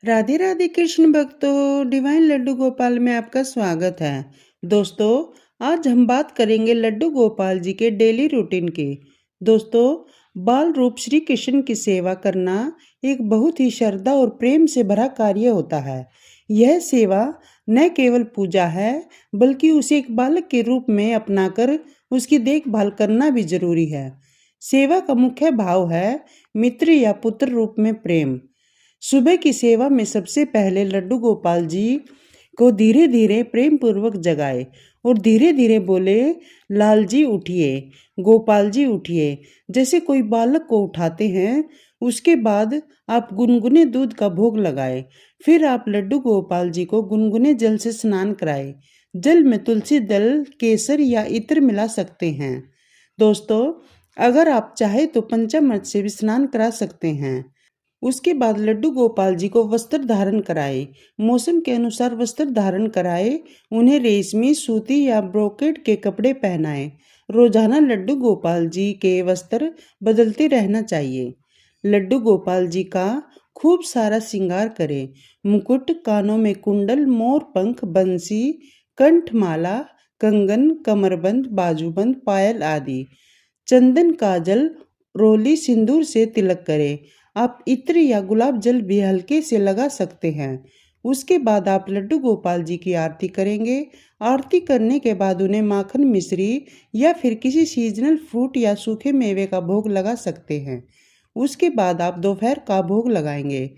राधे राधे कृष्ण भक्तों, डिवाइन लड्डू गोपाल में आपका स्वागत है। दोस्तों, आज हम बात करेंगे लड्डू गोपाल जी के डेली रूटीन की। दोस्तों, बाल रूप श्री कृष्ण की सेवा करना एक बहुत ही श्रद्धा और प्रेम से भरा कार्य होता है। यह सेवा न केवल पूजा है, बल्कि उसे एक बालक के रूप में अपनाकर उसकी देखभाल करना भी जरूरी है। सेवा का मुख्य भाव है मित्र या पुत्र रूप में प्रेम। सुबह की सेवा में सबसे पहले लड्डू गोपाल जी को धीरे धीरे प्रेम पूर्वक जगाए और धीरे धीरे बोले, लाल जी उठिए, गोपाल जी उठिए, जैसे कोई बालक को उठाते हैं। उसके बाद आप गुनगुने दूध का भोग लगाए। फिर आप लड्डू गोपाल जी को गुनगुने जल से स्नान कराए। जल में तुलसी दल, केसर या इत्र मिला सकते हैं। दोस्तों, अगर आप चाहे तो पंचामृत से भी स्नान करा सकते हैं। उसके बाद लड्डू गोपाल जी को वस्त्र धारण कराए। मौसम के अनुसार वस्त्र धारण कराए। उन्हें रेशमी, सूती या ब्रोकेड के कपड़े पहनाए। रोजाना लड्डू गोपाल जी के वस्त्र बदलते रहना चाहिए। लड्डू गोपाल जी का खूब सारा श्रृंगार करें। मुकुट, कानों में कुंडल, मोर पंख, बंसी, कंठमाला, कंगन, कमरबंद, बाजूबंद, पायल आदि। चंदन, काजल, रोली, सिंदूर से तिलक करें। आप इत्र या गुलाब जल भी हल्के से लगा सकते हैं। उसके बाद आप लड्डू गोपाल जी की आरती करेंगे। आरती करने के बाद उन्हें माखन, मिश्री या फिर किसी सीजनल फ्रूट या सूखे मेवे का भोग लगा सकते हैं। उसके बाद आप दोपहर का भोग लगाएंगे।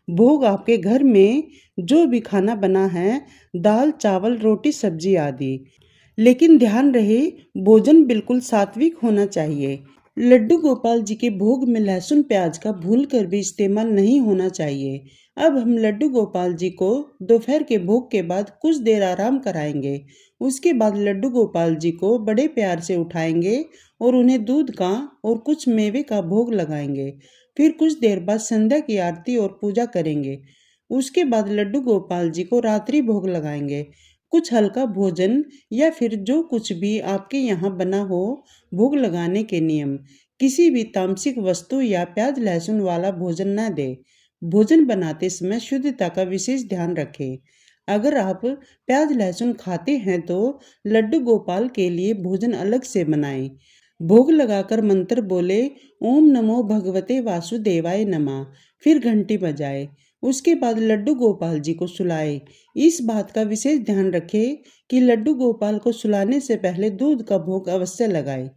भोग आपके घर में जो भी खाना बना है, दाल, चावल, रोटी, सब्जी आदि। लेकिन ध्यान रहे, भोजन बिल्कुल सात्विक होना चाहिए। लड्डू गोपाल जी के भोग में लहसुन प्याज का भूल कर भी इस्तेमाल नहीं होना चाहिए। अब हम लड्डू गोपाल जी को दोपहर के भोग के बाद कुछ देर आराम कराएंगे। उसके बाद लड्डू गोपाल जी को बड़े प्यार से उठाएंगे और उन्हें दूध का और कुछ मेवे का भोग लगाएंगे। फिर कुछ देर बाद संध्या की आरती और पूजा करेंगे। उसके बाद लड्डू गोपाल जी को रात्रि भोग लगाएंगे। कुछ हल्का भोजन या फिर जो कुछ भी आपके यहाँ बना हो। भोग लगाने के नियम: किसी भी तामसिक वस्तु या प्याज लहसुन वाला भोजन न दे। भोजन बनाते समय शुद्धता का विशेष ध्यान रखें। अगर आप प्याज लहसुन खाते हैं तो लड्डू गोपाल के लिए भोजन अलग से बनाएं। भोग लगाकर मंत्र बोले, ओम नमो भगवते वासुदेवाय नमः, फिर घंटी बजाए। उसके बाद लड्डू गोपाल जी को सुलाए। इस बात का विशेष ध्यान रखें कि लड्डू गोपाल को सुलाने से पहले दूध का भोग अवश्य लगाए।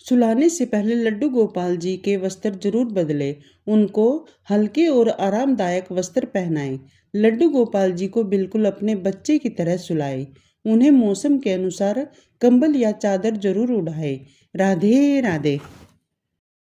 सुलाने से पहले लड्डू गोपाल जी के वस्त्र जरूर बदले। उनको हल्के और आरामदायक वस्त्र पहनाएं। लड्डू गोपाल जी को बिल्कुल अपने बच्चे की तरह सुलाए। उन्हें मौसम के अनुसार कंबल या चादर जरूर उड़ाए। राधे राधे।